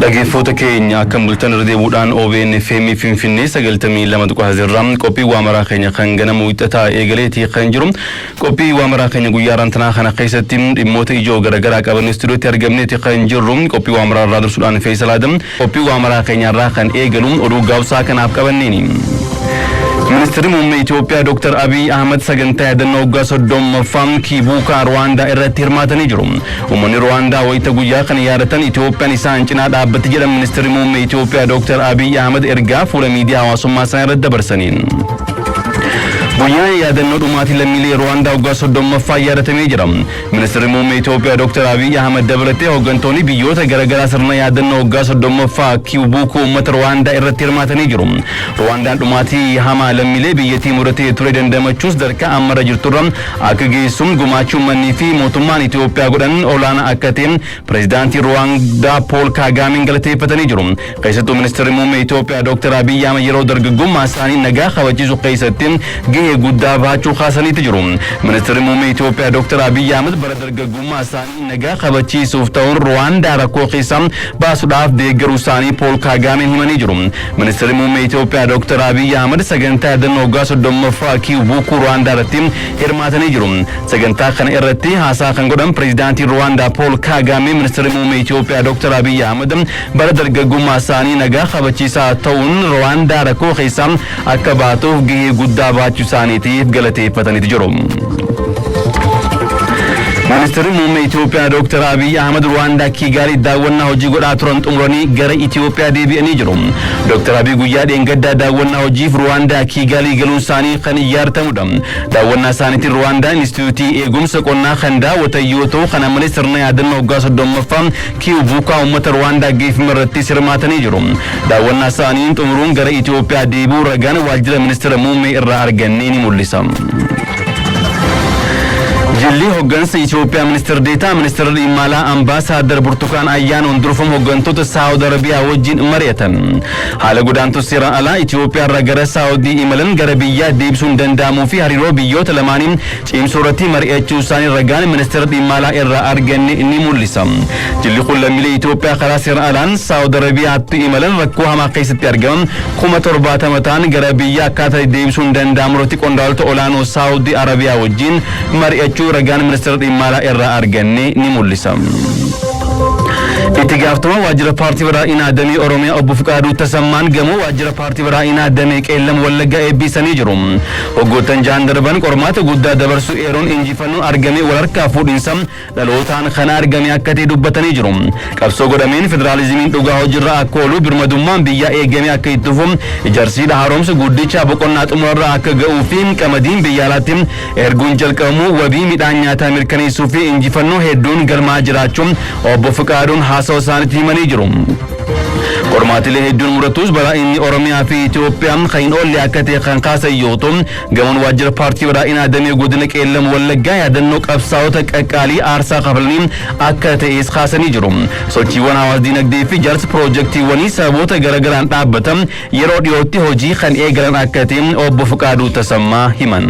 Dhaggeeffattoota keenya akka bultan irra deemuudhaan OBN FM Finfinnee 92.0 qophii waamaraa keenya kan ganamu wixataa eegaleetii kan jiru qophii waamaraa keenya guyyaaraan tanaa kana keessatti dhimmoota ijoo garaagaraa qaban istuudiyootti argamneeti kan jirru qophii waamaraa irraa dursuudhaan Faisal Adam qophii waamaraa keenya irraa kan eegalu oduu gaabsaa kanaaf qabanneeni. Ministeerri muummee Itoophiyaa Dr. Abiy Ahmed sagantaa yaadannoo waggaa 30ffaa Kiibuukaa Rwaandaa irratti hirmaatanii jiru. Uummanni Rwaandaa wayita guyyaa kana yaadatan Itoophiyaan isaan cinaa dhaabbatti jedhan Ministeerri muummee Itoophiyaa Dr. Abiy Ahmed ergaa fuula miidiyaa hawaasummaa isaa irratti dabarsaniin. Guyyaa yaadannoo dhumaatii lammiilee Rwaandaa waggaa 30ffaa yaadatamee jira. Ministeerri muummee Itoophiyaa Dr. Abiy Ahmed dabalatee hooggantoonni biyyoota garaagaraa sirna yaadannoo waggaa 30ffaa Kiibuukaa uummata Rwaandaa irratti hirmaatanii jiru. Rwaandaan dhumaatii hamaa lammiilee biyyattii mudatee ture dandamachuus sadarkaa ammarra jirturra akka geessuun gumaacha uummanni fi mootummaan Itoophiyaa godhan olaanaa akka ta'e pireezidaantii Rwaandaa Pool Kaagaameen galateeffatanii jiru. Keessattuu ministeerri muummee Itoophiyaa Dr. Abiy Ahmed yeroo dargaggummaa isaanii nagaa kabachiisuu keessatti guddaa baachuu kaasaniiti jiru. Ministeerri muummee Itoophiyaa Dr. Abiy Ahmed bara dargaggummaa isaanii nagaa kabachiisuuf ta'uun Rwaandaa rakkoo keessa baasuudhaaf deeggaruu isaanii Pool Kaagaameen himanii jiru. Ministeerri muummee Itoophiyaa Dr. Abiy Ahmed sagantaa yaadannoo waggaa 30ffaa Kiibuukaa Rwaandaa irratti hirmaatanii jiru. Sagantaa kana irratti haasaa kan godhan pireezidaantii Rwaandaa Pool Kaagaameen ministeerri muummee Itoophiyaa Dr. Abiy Ahmed bara dargaggummaa isaanii nagaa kabachiisaa ta'uun Rwaandaa rakkoo keessa akka baatuuf gahee guddaa baachuu isaaniitiif galateeffataniiti jiru. Ministeerri muummee Itoophiyaa Dr. Abiy Ahmed Rwaandaa Kiigaali daawwannaa hojii godhaa turan xumuranii gara Itoophiyaa deebi'anii jiru. Dr. Abiy guyyaa dheengaddaa daawwannaa hojiif Rwaandaa Kiigaali galuun isaanii kan yaadatamudha. Daawwannaa isaaniitiin Rwaandaa Instituutii Eegumsa Qonnaa kan daawwatan yoo ta'u kana malees sirna yaadannoo waggaa 30ffaa Kiibuukaa uummata Rwaandaa geeffame irratti hirmaatanii jiru. Daawwannaa isaaniin xumuruun gara Itoophiyaa deebi'uu ragaan waajjira ministeera muummee irraa argannee ni mul'isa. Jilli hoggansa Itoophiyaa ministeer deetaa ministeera dhimma ambaasaadar Burtukaan Ayyaanoon durfam hoggantoota Saawud Arabiyaa wajjin mari'atan. Haala godaantota seeraan alaa Itoophiyaa irraa gara Saawudii imalan gara biyyaa deebisuun danda'amuu fi hariiroo biyyoota lamaanii cimsuu irratti mari'achuu isaanii ragaan ministeera dhimma alaa irraa arganne ni mul'isa. Jilli kun lammiilee Itoophiyaa karaa seeraan alaan Saawud Arabiyaatti imalan rakkoo hamaa keessatti argaman 70,000 ta'an gara biyyaa akkaataa deebisuun danda'amu irratti qondaaltota olaanoo Saawudii Arabiyaa wajjin mari'achuu ragaan ministeera dhimma alaa irraa arganne ni mul'isa. Itti gaafatama waajjira paartii badhaadhinaa damee Oromiyaa obbo Fiqaaduu Tasammaan gamoo waajjira paartii badhaadhinaa damee Qeellam Wallaggaa eebbisanii jiru. Hoggoottan ja'an darban qormaata guddaa dabarsuu eeruun injifannoon argame walharkaa fuudhinsa dhalootaan kana argame akka ta'e dubbatanii jiru. Qabsoo godhameen federaalizimiin dhugaa hojiirra akka oolu birmadummaan biyyaa eegame akka itti fufu ijaarsiidha haaromsa guddicha boqonnaa xumurarra akka ga'uu fi qamadiin biyya alaatti erguun jalqabamuu wabii midhaan nyaataa mirkaneessuu fi injifannoo hedduun galmaa jiraachuun obbo Fiqaaduun haasawaa isaaniitti himanii jiru. Qormaatilee hedduun muratus badhaadhinni Oromiyaa fi Itoophiyaa kan oolle akka ta'e kan kaasan yoo ta'u gamoon waajjira paartii badhaadhinaa damee godina Qeellam Wallaggaa yaadannoo qabsaa'ota qaqqaalii aarsaa kafalanii akka ta'es kaasanii jiru. Sochiiwwan hawaas dinagdee fi ijaarsa piroojeektiiwwanii sababoota garaagaraan dhaabbatan yeroo dhiyootti hojii kan eegalan akka ta'e obbo Fiqaaduu Tasammaa himan.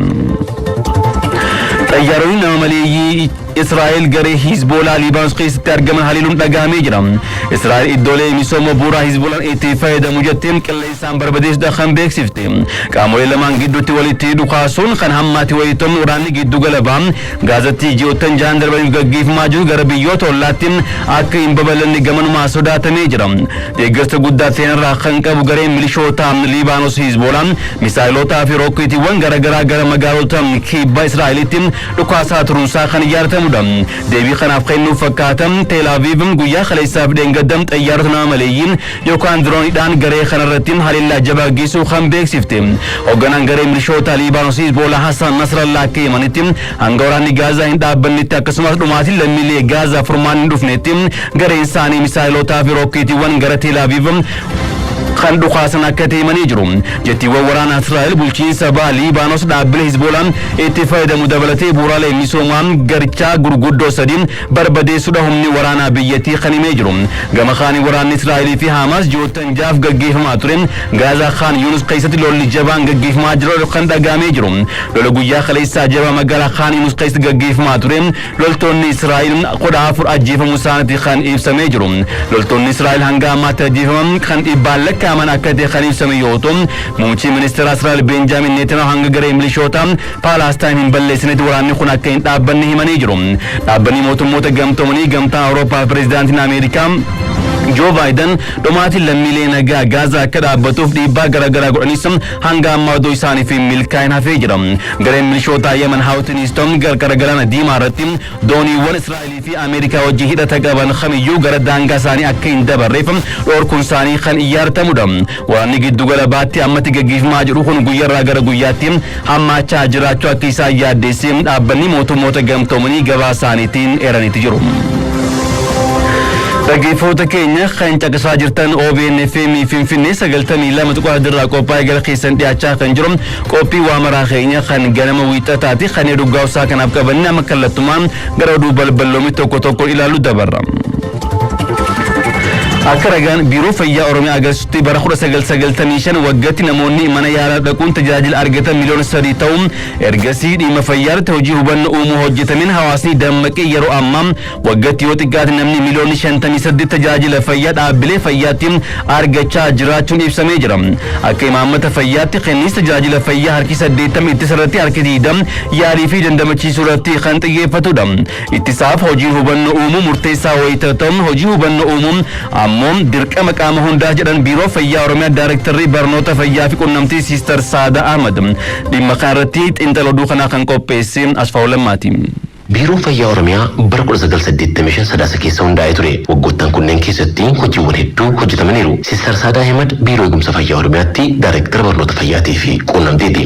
Xayyaaronni nama maleeyyii Israa'el garee Hizboolaa Liibaanos keessatti argaman haleeluun dhagahamee jira. Israa'el iddoolee misooma bu'uuraa Hizboolaan itti fayyadamu jettee qilleensaan barbadeessuudhaan kan beeksifte. Qaamolee lamaan gidduutti walitti dhukaasuun kan hammaate wayitoomni waraanni giddu galabaa gaazatti ji'oottan ja'an darbaniif gaggeeffamaa jiru gara biyyoota ollaatti akka hin babal'anne gamanumaa sodaatamee jira. Deeggarsa guddaa seenarraa kan qabu gareen milishoota Liibaanos Hizboolaan misaayilotaa fi rookeetiiwwan garaagaraa gara magaalota kibba Israa'elitti dhukaasaa turuunsaa kan yaadatamudha. Deebii kanaaf kennuuf fakkaatan Teel Aviv guyyaa kaleessaaf dheengaddam xayyaarota nama maleeyyiin yookaan dirooniidhaan garee kanarratti haleellaa jabaa geessuu kan beeksifte. Hoogganaan garee milishoota Liibaanos Hizboolaa Hassan Nasrallaa akka himanitti hanga waraanni Gaazaa hin dhaabbannetti akkasumas dhumaatiin lammiilee Gaazaa furmaan hin dhufnetti gareen isaanii misaayilotaa fi rookeetiiwwan gara Teel Aviv kan dhukaasana akka deemanii jiru. Jettiiwwan waraana Israa'el bulchiinsa Liibaanos dhaabbilee Hizboolaan itti fayyadamu dabalatee bu'uuraalee misoomaa garichaa gurguddoo sadiin barbadeessuudha humni waraanaa biyyattii kan himee jiru. Gama kaanii waraanni Israa'elii fi Hamaas ji'oottan jaaf gaggeeffamaa ture Gaazaa Khan Yunus keessatti lolli jabaan gaggeeffamaa jiru kan dhagahamee jiru. Lola guyyaa kaleessaa jabaa magaalaa Khan Yunus keessatti gaggeeffamaa ture loltoonni Israa'el 14 ajjeefamuu isaaniitti kan ibsamee jiru. Loltoonni Israa'el hanga ammaatti ajjeefaman kan dhibbaan lakkaa'aman akka ta'e kan ibsame yoo ta'u muummichi ministeera Israa'el Benjaamin Netanyaahuu hanga garee milishoota Paalestaan hin balleessinetti waraanni kun akka hin dhaabbanne himanii jiru. Dhaabbanni mootummoota gamtoomanii gamtaa Awurooppaa pireezidaantiin Ameerikaa Joe Biden dhumaatiin lammiilee nagaa Gaazaa akka dhaabbatuuf dhiibbaa garaagaraa godhanis hanga ammaa odoo isaaniif milkaa'ina hafee jira. Gareen milishoota Yemen Hawtiniston gargara galaana diimaa irratti dooniiwwan Israa'elii fi Ameerikaa wajjin hidhata qaban kamiyyuu gara daangaa isaanii akka hin dabarreef dhorkuun isaanii kan iyyaatamudha. Waraanni giddugala baatti ammatti gaggeeffamaa jiru kun guyyaarraa gara guyyaatti hammaachaa jiraachuu akka isaan yaaddeessee dhaabbanni mootummoota gamtoomanii gabaa isaaniitiin eeraniiti jiru. Dhaggeeffattoota keenya kan caqasaa jirtan OBN FM Finfinnee 92 dirraa qophaa'ee gara keessan dhiyaachaa kan jiru qophii waamaraa keenya kan ganama wiixataati kan dhugaawsaa kanaaf qabanne amma kallattumaan gara oduu balballoomii tokko ilaaluu dabarra. Akka ragaan biiroo fayyaa Oromiyaa agarsiisutti bara 1995 waggaatti namoonni mana yaalaa dhaquun tajaajila argatan miliyoona 3 ta'uun ergasii dhimma fayyaarratti hojii hubannoo uumuu hojjetameen hawaasni dammaqee yeroo ammaa waggaatti yoo xiqqaate namni miliyoonni 58 tajaajila fayyaa dhaabbilee fayyaatti argachaa jiraachuun ibsamee jira. Akka imaammata fayyaatti kenniinsa tajaajila fayyaa harki 80 ittisarratti harki 20 yaalii fi dandamachiisuu irratti kan xiyyeeffatudha. Ittisaaf hojii hubannoo uumuu murteessaa wayita ta'u hojii hubannoo uumuun ammoo dirqama qaama hundaa jedhan biiroo fayyaa Oromiyaa Daayirektarrii barnoota fayyaa fi qunnamtii Sister Saada Ahmad dhimma kanarratti xiinxaloo kana kan qopheesse Asfaaw Lammaati. Biiroo fayyaa Oromiyaa bara 1985 sadaasa keessa hundaa'ee ture. Waggoottan kunneen keessatti hojiiwwan hedduu hojjetamaniiru. Sister Saada Ahmad biiroo eegumsa fayyaa Oromiyaatti Daayirektara barnoota fayyaatii fi qunnamtiiti.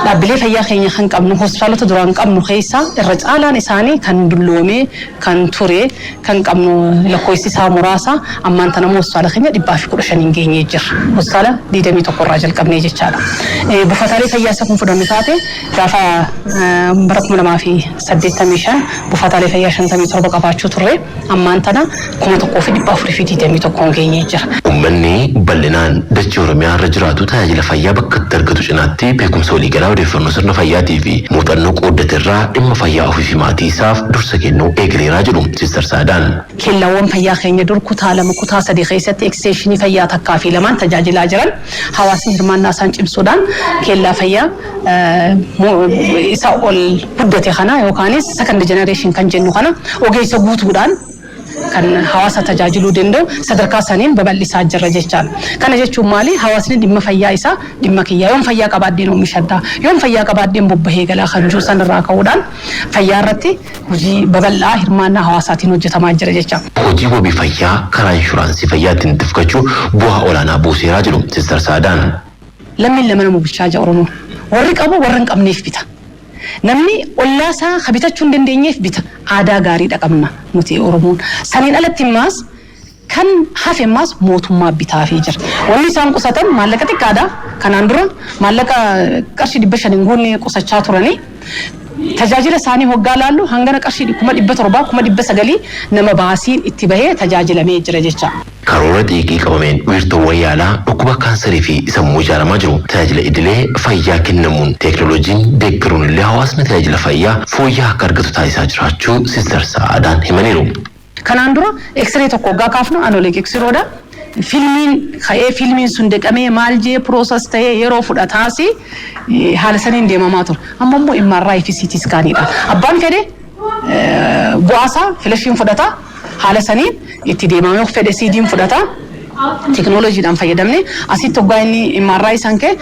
Dhaabbilee fayyaa keenya kan qabnu hospitaalota duraan qabnu keessa irra caalaan isaanii kan dulloomee kan ture kan qabnu lakkoofsi isaa muraasa ammaan tana hospitaala keenya 115 geenyee jira. Hospitaala 21 irraa jalqabnee jechaadha. Buufataalee fayyaa isa kun fudhannu taate gaafa bara 2085 buufataalee fayyaa 57 qabaachuu turre ammaan tana 1421 geenyee jira. Uummanni bal'inaan dachee Oromiyaa irra jiraatu tajaajila fayyaa bakka itti argatu cinaatti beekumsa waliigalaa odeeffannoo sirna fayyaatii fi muuxannoo qooddate irraa dhimma fayyaa ofii fi maatii isaaf dursa kennuu eegaleeraa jedhu Sister Saadaan. Keellawwan fayyaa keenya dur kutaa 2 kutaa 3 keessatti eksteenshinii fayyaa takkaa fi lamaan tajaajilaa jiran hawaasni hirmaannaa isaan cimsuudhaan keellaa fayyaa isa ol guddate kana yookaanis second generation kan jennu kana ogeessa guutuudhaan kan hawaasa tajaajiluu danda'u sadarkaa saniin babal'isaa jirra jechaadha. Kana jechuun maali hawaasni dhimma fayyaa isaa dhimma kiyyaa yoon fayyaa qabaadheen oomishadhaa yoon fayyaa qabaadheen bobbahee galaa kan jiru sanirraa ka'uudhaan fayyaa irratti hojii babal'aa hirmaannaa hawaasaatiin hojjetamaa jira jecha. Hojii wabii fayyaa karaa inshuraansii fayyaatiin itti fufachuu bu'aa olaanaa buuseeraa jedhu Sister Saadaan. Lammiin lama nama bulchaa jira Oromoo. Warri qabu warri hin qabneef bita. Namni ollaasaa habitachuu hin dandeenyeef bita. Aadaa gaariidha qabna nuti Oromoon. Saniin alatti immaas kan hafe immaas mootummaa bitaafii jira. Wanni isaan qusatan maallaqa xiqqaadha. Kanaan dura maallaqa qarshii 500 goonee qusachaa turanii tajaajila isaanii hoggaa laallu hangana qarshii 700 900 nama baasiin itti bahee tajaajilamee jira jecha. Karoora xiiqii qabameen wiirtuuwwan yaalaa dhukkuba kaansarii fi sammuu ijaaramaa jiru. Tajaajila idilee fayyaa kennamuun teeknooloojiin deeggaruun illee hawaasni tajaajila fayyaa fooyya'aa akka argatu taasisaa jiraachuu Sister Saadaan himaniiru. Kanaan dura X-ray tokko hoggaa kaafnu anoleek X-roodha. Filmiin sun deqamee maal jee process ta'ee yeroo fudhataasi haala saniin deemamaa ture. Amma immoo MRI fi CT scaanidha. Abbaan fedhe bu'aasaa filashiin fudhata haala saniin itti deemamee fedhe CD'n fudhata. Teknooloojiidhaan fayyadamne asitti hoggaa inni MRI san kee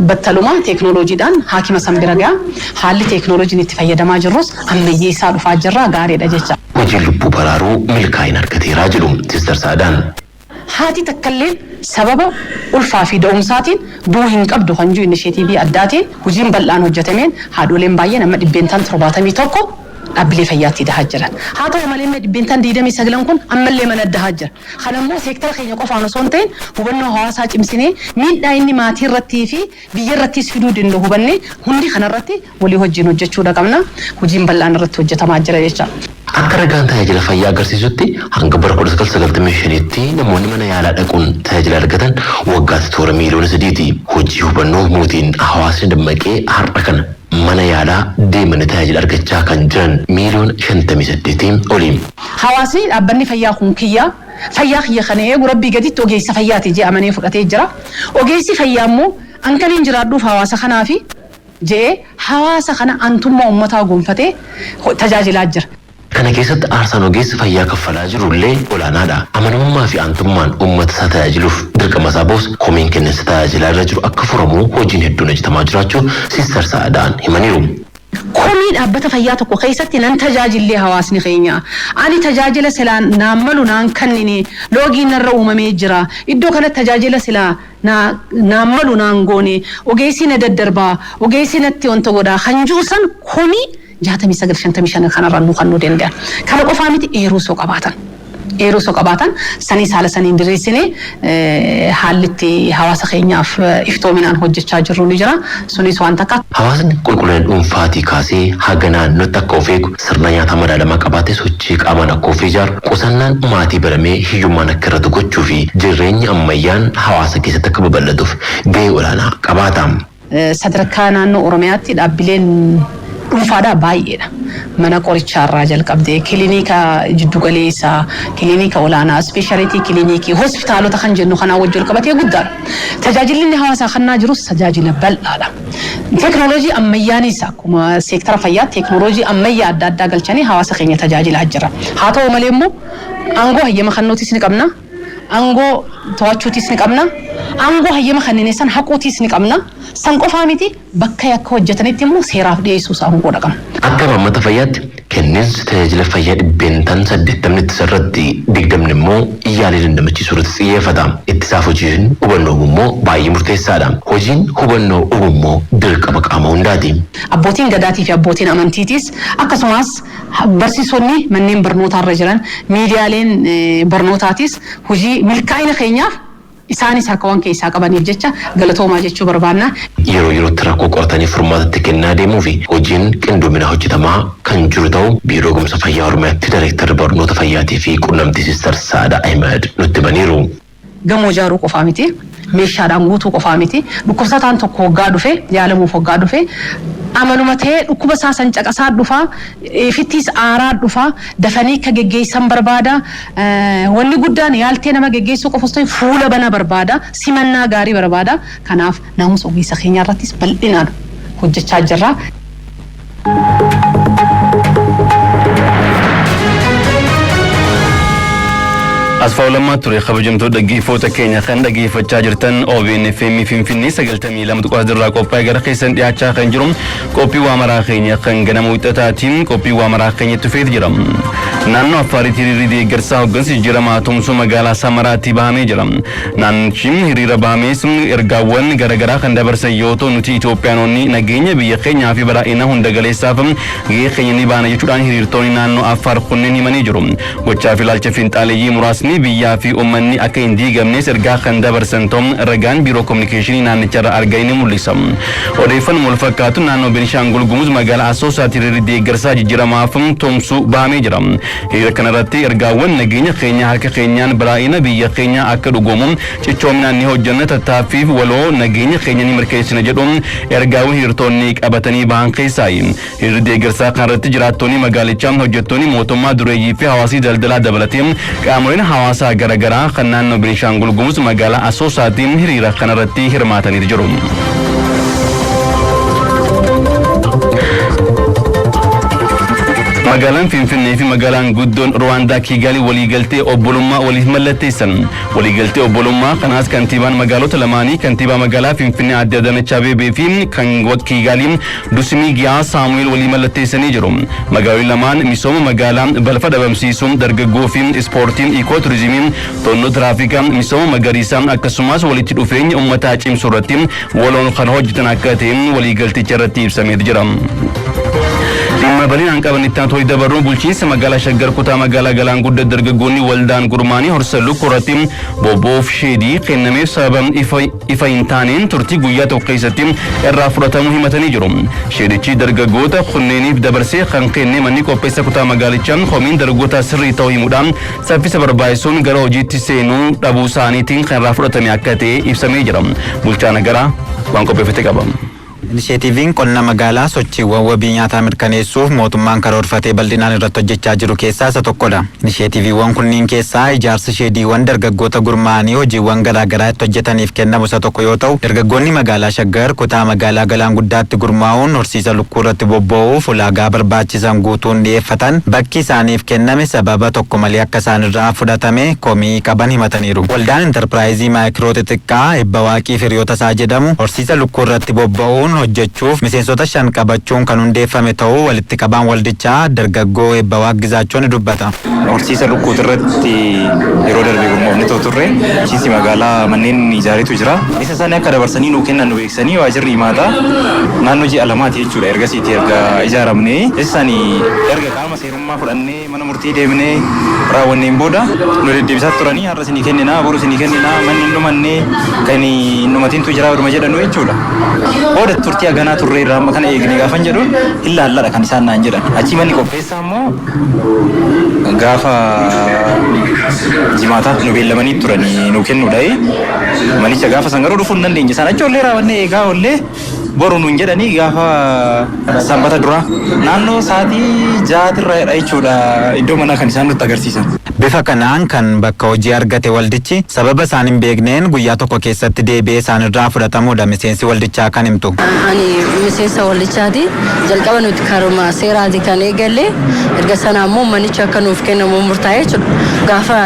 battaluma teknooloojiidhaan haakima san bira ga'a. Haalli teknooloojiin itti fayyadamaa jirrus ammayyeessaa dhufaa jirra gaariidha jecha. Hojiin lubbuu baraaruu milkaa'ina argateeraa jedhu Sister Saadaan. Haati takkalleen sababa ulfaa fi da'umsaatiin du'uu hin qabdu kan jiru inishetiivii addaatiin hojiin bal'aan hojjetameen haadholeen baay'een amma 171 أبلي فياتي ده هجرا هذا هو مليم بنتان ديدا ميسجلن كون أما اللي من الدهجر خلنا سيكتر خيني قف عن صونتين هو بنو هواسا جمسني مين دايني ما تيرتي في بيرتي سفيدود إنه هو بني هندي خنرتي ولي هو جنود جتشودا كمنا وجيم بلان رتو جتا ما جرا يشا Akka ragaan tajaajila fayyaa agarsiisutti hanga bara 1995tti namoonni mana yaalaa dhaquun tajaajila argatan waggaatti toora miiliyoona 3ti. Hojii hubannoo mootiin hawaasni dammaqee har'a kana mana yaalaa deemanii tajaajila argachaa kan jiran miiliyoona 58 oliin. Hawaasni dhaabbanni fayyaa kun fayyaa kiyya kana eegu rabbii gaditti ogeessa fayyaati jedhamanii fudhatee jira. Ogeessi fayyaa immoo ankaliin jiraadhuuf hawaasa kanaafi jedhee hawaasa kana antummaa uummataa gonfatee tajaajilaa jira. Kana keessatti aarsaan ogeessi fayyaa kaffalaa jirullee olaanaadha. Amanamummaa fi aantummaan uummata isaa tajaajiluuf dirqama isaa bahuus komiin kenniinsa tajaajilaa irra jiru akka furamu hojiin hedduun hojjetamaa jiraachuu Sister Saadaan himaniiru. Komii dhaabbata fayyaa tokko keessatti nan tajaajillee hawaasni keenya. Ani tajaajila silaa naan malu naan kannine loogiin narra uumamee jira. Iddoo kanatti tajaajila silaa naan malu naan goone ogeessi na daddarbaa ogeessi natti wanta godhaa kan jiru san komii 65 kana rannu kan nu danda'a. Kana qofaa miti eeruu qabaatan sanii saala saniin diriirsine haallitti hawaasa keenyaaf iftoominaan hojjechaa jirru ni jira. Sunis waan takka. Hawaasni qulqullina dhuunfaatii kaasee haga naannootti akka of eegu sirna nyaataa madaalamaa qabaatee sochii qaamaan akka of ijaaru qusannaan maatii baramee hiyyummaan akka irratti gochuu fi jireenyi ammayyaan hawaasa keessatti akka babal'atuuf gahee olaanaa qabaata. Sadarkaa naannoo Oromiyaatti dhaabbileen dhuunfaadhaa baay'eedha. Mana qorichaarraa jalqabdee kiliinika jiddu galeessaa, kiliinika olaanaa, ispeeshaalitii kiliinikii, hospitaalota kan jennu kanaa wajjin qabatee guddaadha. Tajaajilli hawaasaa kannaa jirus tajaajila bal'aadha. Teekinooloojii ammayyaanis akkuma seektara fayyaa teekinooloojii ammayyaa adda addaa galchanii hawaasa keenya tajaajilaa jira. Haa ta'u malee immoo aangoo hayyama kannootis ni qabna. Aangoo to'achuutis ni qabna. Aangoo hayyama kannineessan haquutis ni qabna. San qofaa miti bakka yakka hojjetanitti immoo seeraaf dhiyeessuu isaa hungoodha qabna. Akka uummata fayyaatti kenniinsa tajaajila fayyaa dhibbeentaan 80 irratti 20 immoo yaalii dandamachiisuu irratti xiyyeeffata. Ittisaaf hojiin hubannoo immoo baay'ee murteessaadha. Hojiin hubannoo immoo dirqama qaama hundaati. Abbootiin gadaatii fi abbootiin amantiitis akkasumas barsiisonni manneen barnootaarra jiran miidiyaaleen barnootaatis hojii milkaa'ina keenyaaf isaanis akka waan keessaa qabaniif jecha galatoomaa jechuu barbaanna. Yeroo yerootti rakkoo qoratanii furmaatatti kennaa deemuu fi hojiin qindoomina hojjetamaa kan jiru ta'u biiroo gumsa fayyaa Oromiyaatti Daayireektarri barnoota fayyaatii fi quunnamtii Sister Saada Ahmed nutti himaniiru. Gamoo ijaaruu qofaa miti, meeshaadhaan guutuu qofaa miti, dhukkubsataan tokko hoggaa dhufe, yaalamuuf hoggaa dhufe, amanuma ta'ee dhukkuba isaa san caqasaa dhufaa, fittiis aaraa dhufaa, dafanii akka geggeessan barbaada. Wanni guddaan yaaltee nama geggeessuu qofas ta'e fuula bana barbaada, simannaa gaarii barbaada. Kanaaf naamusa ogeessa keenyaa irrattis bal'inaan hojjechaa jirra. Asfaalammaa ture kabajamtoota dhaggeeffattoota keenya kan dhaggeeffachaa jirtan OBN FM Finfinnee 92 irraa qophaa'ee gara keessan dhiyaachaa kan jiru qophii waamaraa keenya kan ganama wixataatiin qophii waamaraa keenyatti dhufeet jira. Naannoo Affaaritti hiriirri deeggarsaa hooggansi jijjiiramaa tumsuu magaalaa Samaraatti bahamee jira. Naannichi hiriira bahamees ergaawwan garaagaraa kan dabarsan yoo ta'u nuti Itoophiyaanonni nageenya biyya keenyaa fi badhaadhina hunda galeessaaf gahee keenya ni baana jechuudhaan hiriirtonni naannoo Affaar kunneen himanii jiru. Gochaa fi ilaalcha fiinxaaleeyyii muraasni biyyaa fi uummanni akka hin diigamnes ergaa kan dabarsan ta'uun ragaan biiroo kominikeeshinii naannicharraa argame ni mul'isa. Odeeffannoo wal fakkaatu naannoo Beenishaangul Gumuz magaalaa Asoosaatti hiriirri deeggarsaa jijjiiramaaf tumsuu bahamee jira. Hiriira kanarratti ergaawwan nageenya keenya harka keenyaan badhaadhina biyya keenyaa akka dhugoomu cichoominaan ni hojjanna tattaaffiif waloo nageenya keenya ni mirkaneessina jedhuun ergaawwan hiriirtonni qabatanii bahan keessaayi. Hiriirri deeggarsaa kanarratti jiraattonni magaalichaa hojjettoonni mootummaa dureeyyii fi hawaasii daldalaa dabalatee qaamoleen hawaasaa garaagaraa kan naannoo Beenishaangul Gumuz magaalaa Asoosaatiin hiriira kanarratti hirmaatanii jiru. Magaalaan Finfinnee fi magaalaan guddoon Rwaandaa Kiigaali waliigaltee obbolummaa waliif mallatteessan. Waliigaltee obbolummaa kanaas kantiibaan magaalota lamaanii kantiibaa magaalaa Finfinnee Aadde Adaanech Abeebee fi kan Kiigaali Dusimi Giyaa Saamu'eel walii mallatteessanii jiru. Magaalonni lamaan misooma magaalaa balfa dhabamsiisuun dargaggoo fi ispoortiin ikooturizimiin to'annoo tiraafikaa misooma magariisaa akkasumas walitti dhufeenya uummataa cimsuu irratti waloon kan hojjetan akka ta'e waliigalticha irratti ibsamee jira. dhimma bal'inaan qaban itti aantorii dabaruu bulchiinsa magaalaa Shaggar kutaa magaalaa Galaan Guddaa dargaggoonni waldaan gurmaanii horsaluu korratti bobboof sheedii kennamee sababa ifa hin taaneen turtii guyyaa tokko keessatti irraa fudhatamuu himatanii jiru. Sheedichi dargaggoota kunneeniif dabarsee kan kenne manni qopheessa kutaa magaalichaa komiin dargaggoota sirrii ta'uu himuudhaan saffisa barbaachisuun gara hojiitti seenuu dhabuu isaaniitiin kan irraa fudhatame akka ta'e ibsamee jira. Bulchaa nagaraa waan qopheeffate qaba. Initiatiiviin qonna magaalaa sochiiwwan wabii nyaataa mirkaneessuuf mootummaan karoorfatee bal'inaan irratti hojjechaa jiru keessaa isa tokkodha. Initiatiiviiwwan kunniin keessaa ijaarsa sheediiwwan dargaggoota gurmaa'anii hojiiwwan garaagaraa itti hojjetaniif kennamu isa tokko yoo ta'u, dargaggoonni magaalaa Shaggar kutaa magaalaa Galaan Guddaatti gurmaa'uun horsiisa lukkuu irratti bobba'uuf ulaagaa barbaachisan guutuun dhiyeeffatan bakki isaaniif kenname sababa tokko malee akka isaan irraa fudhatame komii qaban himataniiru. Waldaan intarpiraayizii maayikiroo xixiqqaa Ebba Waaqii Firiyoota isaa jedhamu horsiisa lukkuu irratti bobba'uun hojjechuuf miseensota 5 qabachuun kan hundeeffame ta'uu walitti qabaan waldichaa dargaggoo Ebba Waaqgizaachoon dubbata. Horsiisa lukkuu irratti yeroo darbe gurmoofne turre horsiisi magaalaa manneen ijaaretu jira. Isa isaanii akka dabarsanii nuu kennan nu beeksanii waajirri himaataa naannoo ji'a lamaati jechuudha. Ergasiiti erga ijaaramne isaanii erga qaama seerummaa fudhannee mana murtii deemnee raawwanneen booda nu deddeebisaa turanii har'a isinii kenninaa boru isinii kenninaa manni hin dhumannee kan hin dhumatintu jira oduma jedhanu jechuudha. Booda turtii haganaa turre irraa amma kana eegne gaafan jedhu ilaalladha kan isaan naan jedhan. Achi manni qopheessaa immoo gaafa jimaata nu beellamanii turanii nu kennuudha. Manicha gaafa san garuu dhufuu hin dandeenye. Isaan achi ollee raawwannee eegaa ollee boru nuun jedhanii gaafa sanbata dura naannoo sa'aatii 6 jechuudha iddoo manaa kan isaan nutti agarsiisan. Bifa kanaan kan bakka hojii argate waldichi sababa isaan hin beekneen guyyaa tokko keessatti deebi'ee isaan irraa fudhatamuudha miseensi waldichaa kan himtu. Ani miseensa waldichaati. Jalqaba nuti karuma seeraati kan eegalle erga sana immoo manicha akka nuuf kennamu murtaa'ee jechuudha. Gaafa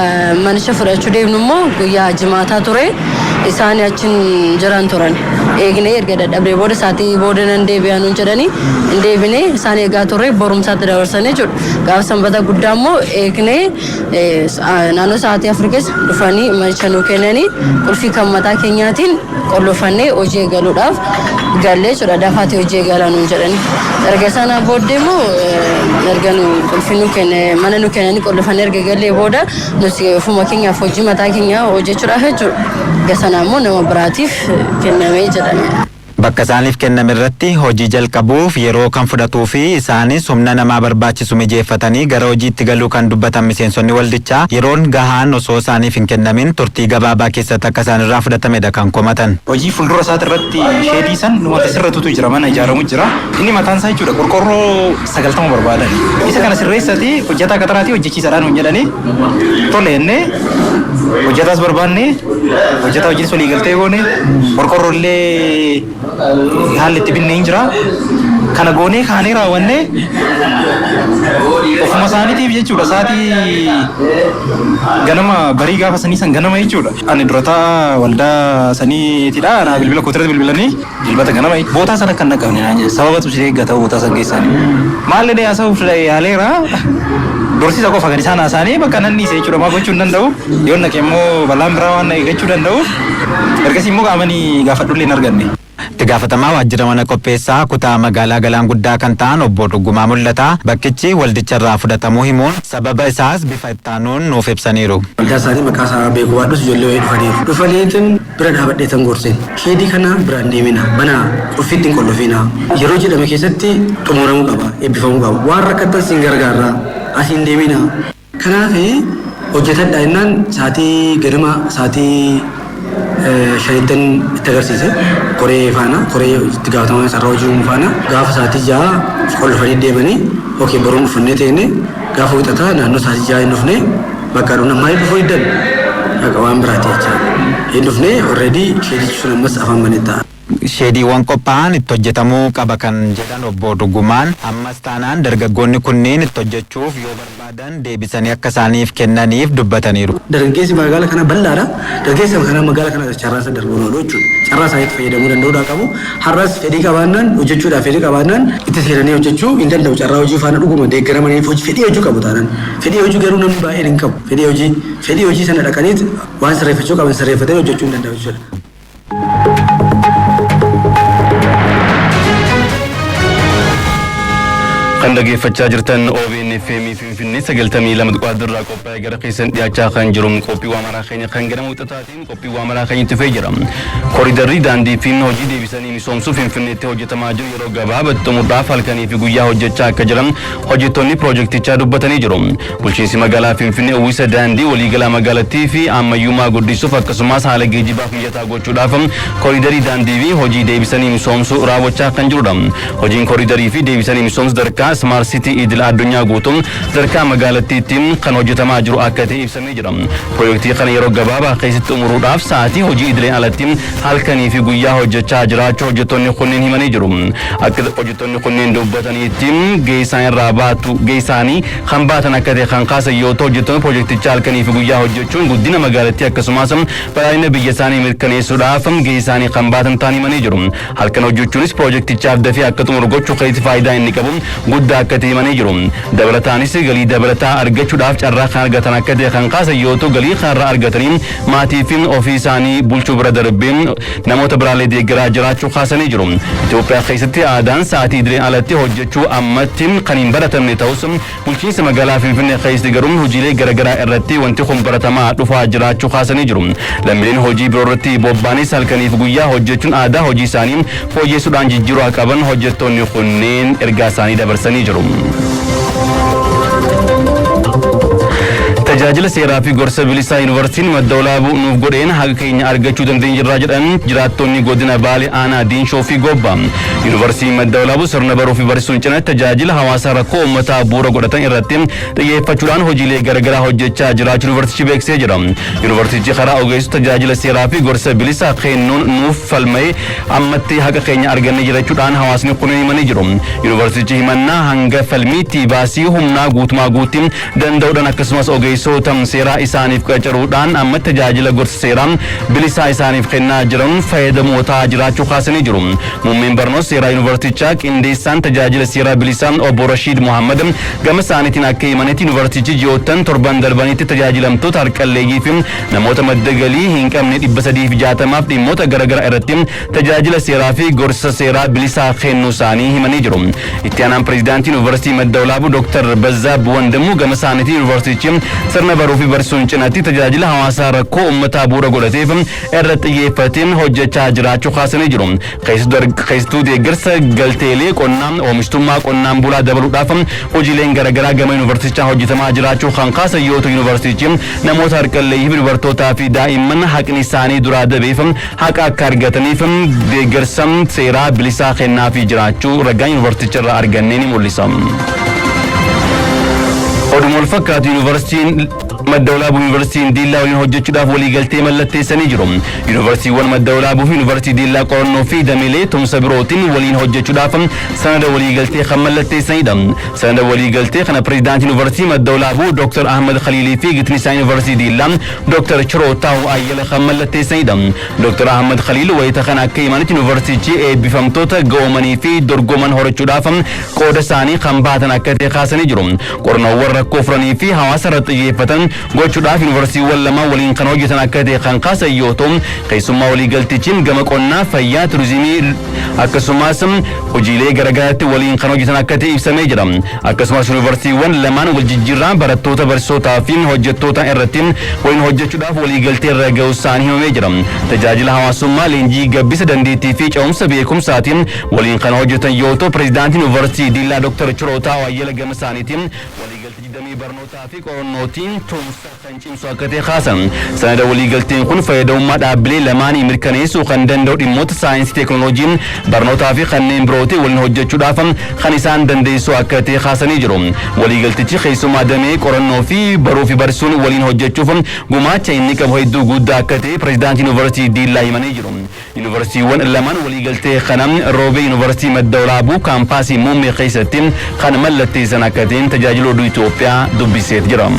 manicha fudhachuu deemnu immoo guyyaa jimaataa ture isaan achiin jiran turan. Eegnee erga dadhabnee booda sa'aatii booda nan deebi'aa nuun jedhanii hin deebinee isaan eegaa turre borumsaatti dabarsanii jechuudha. Gaafa sanbata guddaa immoo eegnee naannoo sa'aatii 4 keessa dhufanii manicha nuu kennanii qulfii kan mataa keenyaatiin qollofannee hojii eegaluudhaaf gallee jechuudha. Dafaatee hojii eegalaa nuun jedhanii. Erga sana booddee immoo erga nu qulfii nuu kenne mana nuu kennanii qollofannee erga gallee booda nuti ofuma keenyaaf hojii mataa keenyaa hojjechuudhaaf jechuudha. Erga sana immoo nama biraatiif kennamee jedhame. Bakka isaaniif kenname irratti hojii jalqabuuf yeroo kan fudhatuu fi isaanis humna namaa barbaachisu mijeeffatanii gara hojiitti galuu kan dubbatan miseensonni waldichaa yeroon gahaan osoo isaaniif hin kennamin turtii gabaabaa keessatti akka isaan irraa fudhatamedha kan komatan. Hojii fuuldura isaati irratti sheedii san wanta sirratutu jira mana ijaaramu jira. Inni mataan isaa jechuudha qorqorroo 90 barbaadan. Isa kana sirreessati hojjetaa qaxaraatii hojjechiisadhaan hin jedhanii tole jennee hojjetaas barbaanne hojjetaa hojiin solii galtee goone qorqorroollee haalli itti binnee hin jira. Kana goonee kaanee raawwannee ofuma isaaniitiif jechuudha sa'aatii ganama barii gaafa sanii san ganama jechuudha. Ani durataa waldaa saniitidha. Ana bilbila kootirratti bilbilanii jilbata ganama bootaa sana kan naqabne naan sababatu si eeggata bootaa san keessanii. Maalli dee haasa'uuf yaaleera. Dorsiisa qofa kan isaan haasa'anii bakka nan dhiise jechuudha. Maa gochuu hin danda'u. Yoo naqe immoo balaan biraa waan eeggachuu danda'uuf ergasii immoo qaamanii gaafadhullee hin arganne. Itti gaafatamaa waajjira mana qopheessaa kutaa magaalaa Galaan Guddaa kan ta'an obbo Dhugumaa Mul'ataa bakkichi waldicharraa fudhatamuu himuun sababa isaas bifa ittaanuun nuuf ibsaniiru. Waldaa isaanii maqaa isaa beekuu baadhus ijoollee wayii dhufaniiru. Dhufaniitiin bira dhaabadheetan gorseen. Sheedii kana biraan deemina. Bana qulfiitti hin qollofina. Yeroo jedhame keessatti xumuramuu qaba. Eebbifamuu qaba. Waan rakkattan siin gargaarra. Asiin deemina. Kanaaf hojjetadha jennaan sa'aatii ganama sa'aatii shaniittan itti agarsiise koree faana koree itti gaafatamaa sarara hojii faana gaafa sa'aatii 6 qollofanii deemanii okee boruun dhufannee teenne gaafa wixataa naannoo sa'aatii 6 hin dhufne bakka dhufna maaliif dhufuu hiddan akka waan biraati jecha hin dhufne already sheedichi sun ammas afaan maneetta. Sheediiwwan qophaa'an itti hojjetamuu qaba kan jedhan obbo Dhugumaan ammas taanaan dargaggoonni kunniin itti hojjechuuf yoo barbaadan deebisanii akka isaaniif kennaniif dubbataniiru. Dargaggeessi magaalaa kana bal'aadha. Dargaggeessi kana magaalaa kana carraasa darbuu oolu jechuudha. Carraasaa itti fayyadamuu danda'uudha qabu. Har'as fedhii qabaannaan hojjechuudhaaf fedhii qabaannaan itti seenanii hojjechuu hin danda'u. Carraa hojii faana dhuguma deeggaramaniif fedhii hojii qabu taanaan. Fedhii hojii garuu namni baay'een hin qabu. Fedhii hojii sana dhaqaniit waan sirreeffachuu qaban sirreeffatanii hojjechuu hin danda'u jechuudha. kan dhaggeeffachaa jirtan OBN FM Finfinnee 92 dirraa qophaa'ee gara keessan dhiyaachaa kan jiru qophii waamaraa keenya kan jedhamu wixataatiin qophii waamaraa keenya itti fe'ee jira. Koriidarrii daandii fi hojii deebisanii misoomsuu Finfinneetti hojjetamaa jiru yeroo gabaabaa xumuraaf halkanii fi guyyaa hojjechaa akka jiran hojjettoonni piroojeektichaa dubbatanii jiru. Bulchiinsi magaalaa Finfinnee uwwisa daandii waliigalaa magaalattii fi ammayyummaa guddisuuf akkasumas haala geejjibaa mijataa gochuudhaaf koriidarii daandii fi hojii deebisanii misoomsuu raawwachaa kan jirudha. Hojiin koriidarii fi deebisanii misoomsuu sadarkaa Smart City idil addunyaa guutuun sadarkaa magaalattiitiin kan hojjetamaa jiru akka ta'e ibsamee jira. Piroojeektii kana yeroo gabaabaa keessatti xumuruudhaaf sa'aatii hojii idileen alatti halkanii fi guyyaa hojjechaa jiraachuu hojjettoonni kunneen himanii jiru. Akka hojjettoonni kunneen dubbataniitti geessaanii kan baatan akka ta'e kan kaasan yoo ta'u hojjettoonni piroojeektichaa halkanii fi guyyaa hojjechuun guddina magaalattii akkasumas badhaadhina biyya isaanii mirkaneessuudhaaf geessaanii kan baatan ta'anii himanii jiru. Halkan hojjechuunis piroojeektichaaf dafee akka xumuru gochuu keessatti faayidaa inni qabu guddaa akka ta'e himanii jiru. Dabalataanis galii dabalataa argachuudhaaf carraa kan argatan akka ta'e kan kaasan yoo ta'u galii kanarraa argatanii maatii fi ofii isaanii bulchuu bira darbeen namoota biraallee deeggaraa jiraachuu kaasanii jiru. Itoophiyaa keessatti aadaan sa'aatii idileen alatti hojjechuu ammatti kan hin baratamne ta'us bulchiinsa magaalaa Finfinnee keessatti garuu hojiilee garaagaraa irratti wanti kun baratamaa dhufaa jiraachuu kaasanii jiru. Lammiileen hojii biroo irratti bobba'anis halkaniif guyyaa hojjechuun aadaa hojii isaanii fooyyessuudhaan jijjiiruu qaban hojjettoonni kunneen ergaa isaanii dabarsanii jiru. Tajaajila seeraa fi gorsa bilisaa yuunivarsiitiin madda olaabuu nuuf godheen haqa keenya argachuu dandeenya jirraa jedhan jiraattonni godina Baalee aanaa Diinshoo fi Gobba. Yuunivarsiitiin madda olaabuu sirna baruu fi barsiisuun cinatti tajaajila hawaasaa rakkoo uummataa bu'uura godhatan irratti xiyyeeffachuudhaan hojiilee garaagaraa hojjechaa jiraachuu yuunivarsiitichi beeksisee jira. Yuunivarsiitichi karaa ogeessu tajaajila seeraa fi gorsa bilisaa kennuun nuuf falma'ee ammatti haqa keenya arganne jirachuudhaan hawaasni kunneen himanii jiru. Yuunivarsiitichi himannaa hanga falmiitti baasii humnaa guutumaa guutiin danda'uudhaan akkasumas ogeessu seeraa isaaniif qacaruudhaan amma tajaajila gorsa seeraa bilisaa isaaniif kennaa jiran fayyadamootaa jiraachuu kaasanii jiru. Muummeen barnoota seeraa yuunivarsiitichaa qindeessaan tajaajila seeraa bilisaa obbo Rashiid Muhammad gama isaaniitiin akka himanitti yuunivarsiitichi ji'oottan torban darbanitti tajaajilamtoota harqalleeyyii fi namoota madda galii hin qabne 360 dhimmoota garaagaraa irratti tajaajila seeraa fi gorsa seeraa bilisaa kennuu isaanii himanii jiru. Itti aanaan pireezidaantii yuunivarsiitii madda olaabuu Dr. Bazzaab Wandamuu gama isaaniitiin yuunivarsiitichi sirna baruu fi barsiisuun cinatti tajaajila hawaasaa rakkoo uummataa bu'uura godhateef irratti xiyyeeffateen hojjechaa jiraachuu kaasanii jiru. Keessattuu deeggarsa galteelee qonnaa oomishtummaa qonnaan bulaa dabaluudhaaf hojiileen garaagaraa gama yuunivarsiitichaa hojjetamaa jiraachuu kan kaasan yoo ta'u yuunivarsiitichi namoota harqalleeyyii fi dubartootaa fi daa'imman haqni isaanii duraa dabeef haqa akka argataniif deeggarsa seeraa bilisaa kennaafii jiraachuu ragaan yuunivarsiiticharraa argannee ni mul'isa. Oduma wal fakkaatu yuunivarsiitiin madda olaabuu yuunivarsiitiin Diillaa waliin hojjechuudhaaf waliigaltee mallatteessanii jiru. Yuunivarsiitiiwwan madda olaabuu fi yuunivarsiitii Diillaa qorannoo fi dameelee tumsa birootiin waliin hojjechuudhaaf sanada waliigaltee kan mallatteessanidha. Sanada waliigaltee kana pireezidaantii yuunivarsiitii madda olaabuu Dr. Ahmad Khaliilii fi gitinisaan yuunivarsiitii Diillaa Dr. Chirootaa'u Ayyala kan mallatteessanidha. Dr. Ahmad Khaliil wayita kana akka himanitti yuunivarsiitichi eebbifamtoota ga'oomanii fi dorgoman horachuudhaaf qooda isaanii kan baatan akka ta'e kaasanii jiru. Qorannoowwan rakkoo furanii fi hawaasa irratti xiyyeeffatan gochuudhaaf yuunivarsiitiiwwan lama waliin kan hojjetan akka ta'e kan kaasan yoo ta'u keessummaa waliigaltichiin gama qonnaa fayyaa turizimii akkasumas hojiilee garaagaraatti waliin kan hojjetan akka ta'e ibsamee jira. Akkasumas yuunivarsiitiiwwan lamaan wal jijjiirraa barattoota barsiisotaa fi hojjettoota irratti waliin hojjechuudhaaf waliigaltee irra ga'uu isaanii himamee jira. Tajaajila hawaasummaa leenjii gabbisa dandeettii fi ce'umsa beekumsaatiin waliin kan hojjetan yoo ta'u pireezidaantiin yuunivarsiitii Diillaa Dr. Chirootaa'u Ayyala gama isaaniitiin waliigaltii damee barnootaa fi qorannootiin tumsa kan cimsu akka ta'e kaasan. Sanada waliigalteen kun fayyadamummaa dhaabbilee lamaanii mirkaneessuu kan danda'u dhimmoota saayinsii teekinooloojii barnootaa fi kanneen birootiin waliin hojjechuudhaaf kan isaan dandeessu akka ta'e kaasanii jiru. Waliigaltichi keessumaa damee qorannoo fi baruu fi barsiisuun waliin hojjechuuf gumaacha inni qabu hedduu guddaa akka ta'e pireezidaantii yuunivarsiitii Diillaa himanii jiru. Yuunivarsiitiiwwan lamaan waliigaltee kana roobee yuunivarsiitii madda olaabuu kaampaasii muummee keessatti kan mallatteessan akka ta'e tajaajila oduu Itoophiyaa dubbiseet jira.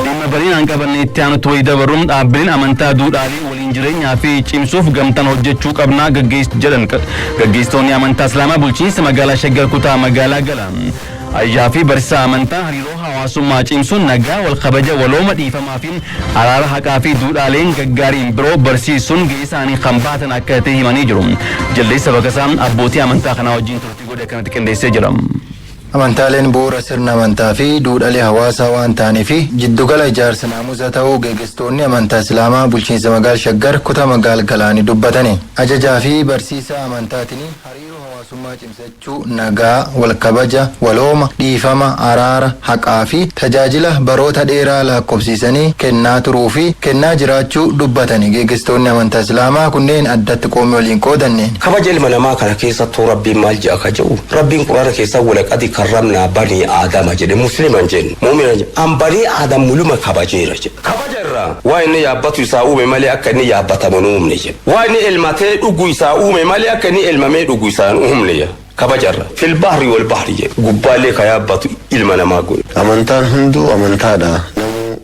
Dhimma bal'inaan qabanne itti aanutti wayii dabaruun dhaabbileen amantaa duudhaalee waliin jireenyaa fi cimsuuf gamtaan hojjechuu qabnaa jedhan gaggeessitoonni amantaa Islaamaa bulchiinsa magaalaa Shaggar kutaa magaalaa Galaan. Ayyaa fi barsiisaa amantaa hariiroo hawaasummaa cimsuun nagaa wal kabaja walooma dhiifamaa fi araara haqaa fi duudhaaleen gaggaariin biroo barsiisuun gahee isaanii kan baatan akka ta'e himanii jiru. Jaldeessa Baqasaa abbootii amantaa kanaa wajjin turtii godhe akkanatti qindeessee jira. Amantaaleen bu'uura sirna amantaa fi duudhalee hawaasaa waan ta'aniif jiddugala ijaarsa naamusa ta'uu gaggeessitoonni amantaa Islaamaa bulchiinsa magaalaa Shaggar kutaa magaalaa Galaanii dubbatani. Ajajaa fi barsiisaa amantaatiin hariiroo hawaasummaa cimsachuu nagaa wal kabaja walooma dhiifama araara haqaa fi tajaajila baroota dheeraa lakkoofsiisanii kennaa turuu fi kennaa jiraachuu dubbatani. Gaggeessitoonni amantaa Islaamaa kunneen addatti qoomii waliin qoodanneen. Kabaja ilma namaa kana keessattuu Rabbiin maal jedha akka jedhu Rabbiin Quraana keessaa walaqadi karramna bani aadama jedhe musliman jedhe muumina jedhe an bani aadam muluma kabajeera jedhe kabajarra waa inni yaabbatu isaa uume malee akka inni yaabbatamu uumne jedhe waa inni elmatee dhuguu isaa uume malee akka inni elmamee dhuguu isaa uumne jedhe kabajarra fil bahri wal bahri jedhe gubbaalee ka yaabbatu ilma namaa godhe. Amantaan hunduu amantaadha.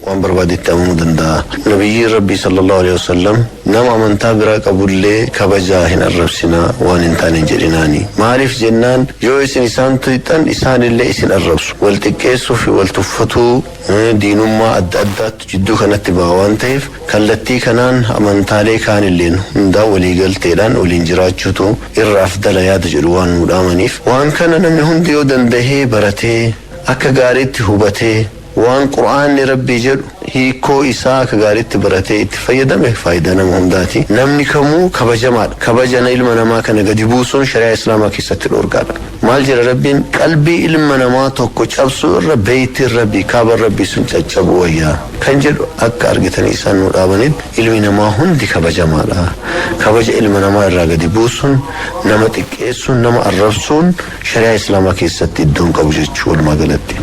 waan barbaadetti amanuu danda'a. Nabiyyi Rabbii sallallahu alaihi wasallam nama amantaa biraa qabullee kabajaa hin arrabsinaa waan hin taane jedhinaani. Maaliif jennaan yoo isin isaan tuqxan isaanillee isin arrabsu. Wal xiqqeessuu fi wal tuffatuu diinummaa adda addaatu jidduu kanatti ba'a waan ta'eef kallattii kanaan amantaalee kaanilleen hundaa waliigalteedhaan waliin jiraachuutu irra afdala yaada jedhu waan nu dhaamaniif waan kana namni hundi yoo dandahee baratee akka gaariitti hubatee waan qur'aanni rabbii jedhu hiikoo isaa akka gaariitti baratee itti fayyadame faayidaa nama hundaati. Namni kamuu kabajamaadha. Kabajana ilma namaa kana gadi buusuun shari'aa islaamaa keessatti dhorgaadha. Maal jedha rabbiin qalbii ilma namaa tokko cabsuu irra beeytiin rabbii kaaba rabbii sun caccabu wayyaa kan jedhu akka argitanii isaan nu dhaabanitti ilmi namaa hundi kabajamaadha. Kabaja ilma namaa irraa gadi buusuun nama xiqqeessuun nama arrabsuun shari'aa islaamaa keessatti iddoon qabu jechuu walumaa galatti.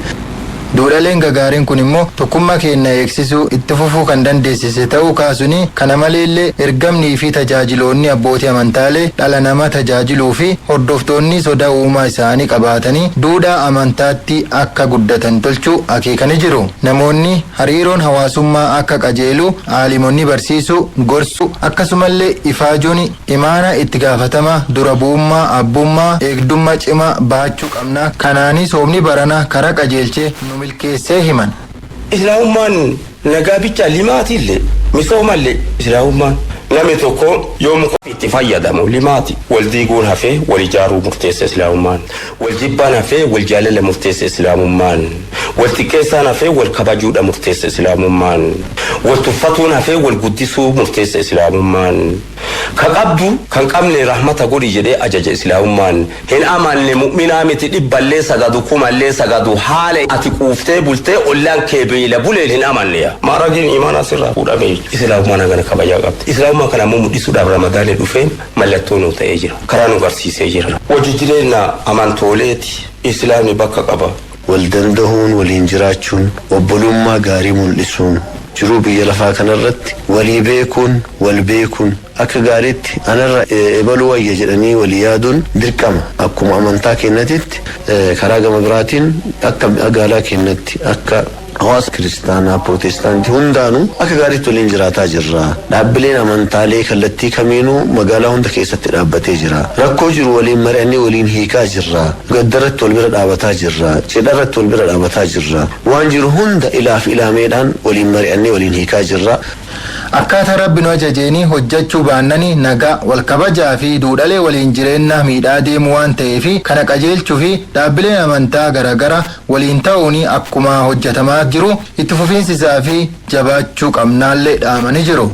Duudhaleen gagaariin kun immoo tokkummaa keenya eegsisuu itti fufuu kan dandeessise ta'uu kaasuni kana maleellee ergamnii fi tajaajiloonni abbootii amantaalee dhala nama tajaajiluu fi hordoftoonni sodaa uumaa isaanii qabaatanii duudhaa amantaatti akka guddatan tolchuu akeekanii jiru. Namoonni hariiroon hawaasummaa akka qajeelu aalimonni barsiisuu gorsuu akkasumallee ifaajuun imaana itti gaafatama dura bu'ummaa abbummaa eegdummaa cimaa baachuu qabna. Kanaanis soomni barana karaa qajeelchee milkeessee himan. Islaamummaan nagaa bicha limaatiillee misoomallee islaamummaan namni tokko yoo muka itti fayyadamu limaati wal diiguun hafee wal ijaaruu murteessa islaamummaan wal jibbaan hafee wal jaalala murteessa islaamummaan wal xiqqeessaan hafee wal kabajuudha murteessa islaamummaan wal tuffatuun hafee wal guddisuu murteessa islaamummaan ka qabdu kan qabne rahmata godhi jedhee ajaja islaamummaan hin amanne mu'minaa miti dhibballee sagadu kumallee sagadu haala ati quuftee bultee ollaan kee beela buleen hin amanne maaragiin imaanaa sirraa fuudhame islaamummaan hagana kabajaa qabdi. Islaamummaa kana ammoo mul'isuudhaaf ramadaanee dhufeen mallattoo nu ta'ee jira karaa nu barsiisee jira. Wajji jireenya amantooleeti islaamni bakka qaba. Wal dandahuun waliin jiraachuun obbolummaa gaarii mul'isuun jiruu biyya lafaa kanarratti walii beekuun wal beekuun akka gaariitti anarra ebaluu wayya jedhanii walii yaaduun dirqama akkuma amantaa keenyatitti karaa gama biraatiin akka magaalaa keenyatti akka hawaasa kiristaanaa pirootestaantii hundaanuu akka gaariitti waliin jiraataa jirra. Dhaabbileen amantaalee kallattii kamiinuu magaalaa hunda keessatti dhaabbatee jira. Rakkoo jiru waliin mari'annee waliin hiikaa jirra. Gaddarratti wal bira dhaabataa jirra. Cidharratti wal bira dhaabataa jirra. Waan jiru hunda ilaaf ilaameedhaan waliin mari'annee waliin hiikaa jirra. Akkaataa rabbi nu ajajeeni hojjechuu baannani nagaa wal kabajaa fi duudhalee waliin jireenya miidhaa deemu waan ta'eef kana qajeelchuu fi dhaabbileen amantaa garaagara waliin ta'uun akkuma hojjetamaa jiru itti fufiinsisaa fi jabaachuu qabnaallee dhaamanii jiru.